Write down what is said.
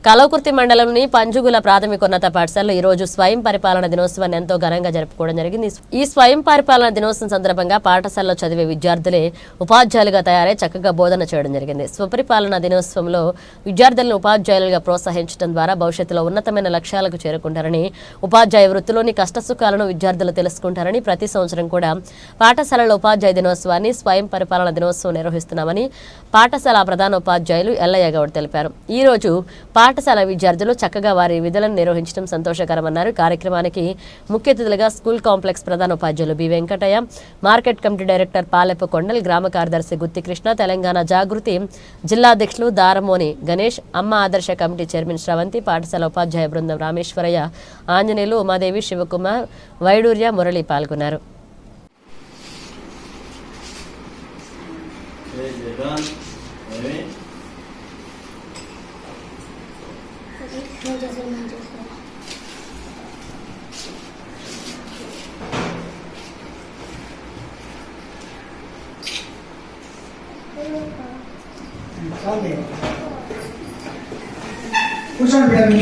కలవకుర్తి మండలంలోని పంజుగుల ప్రాథమికోన్నత పాఠశాలలో ఈ రోజు స్వయం పరిపాలన దినోత్సవాన్ని ఎంతో ఘనంగా జరుపుకోవడం జరిగింది. ఈ స్వయం పరిపాలన దినోత్సవం సందర్భంగా పాఠశాలలో చదివే విద్యార్థులే ఉపాధ్యాయులుగా తయారై చక్కగా బోధన చేయడం జరిగింది. స్వపరిపాలన దినోత్సవంలో విద్యార్థులను ఉపాధ్యాయులుగా ప్రోత్సహించడం ద్వారా భవిష్యత్తులో ఉన్నతమైన లక్ష్యాలకు చేరుకుంటారని, ఉపాధ్యాయ వృత్తిలోని కష్టసుఖాలను విద్యార్థులు తెలుసుకుంటారని, ప్రతి సంవత్సరం కూడా పాఠశాలలో ఉపాధ్యాయ దినోత్సవాన్ని స్వయం పరిపాలన దినోత్సవం నిర్వహిస్తున్నామని పాఠశాల ప్రధాన ఉపాధ్యాయులు ఎల్లయ్య గౌడ్ తెలిపారు. ఈ రోజు పాఠశాల విద్యార్థులు చక్కగా వారి విధులను నిర్వహించడం సంతోషకరమన్నారు. కార్యక్రమానికి ముఖ్య అతిథులుగా స్కూల్ కాంప్లెక్స్ ప్రధాన ఉపాధ్యాయులు B Venkataiah, market committee director Palepu Kondal, గ్రామ కార్యదర్శి గుత్తి కృష్ణ, తెలంగాణ జాగృతి జిల్లా అధ్యక్షులు దారమోని గణేష్, అమ్మ ఆదర్శ కమిటీ చైర్మన్ శ్రవంతి, పాఠశాల ఉపాధ్యాయ బృందం రామేశ్వరయ్య, ఆంజనేయులు, ఉమాదేవి, శివకుమార్, వైడూర్య, మురళి పాల్గొన్నారు. కూర్చోండి.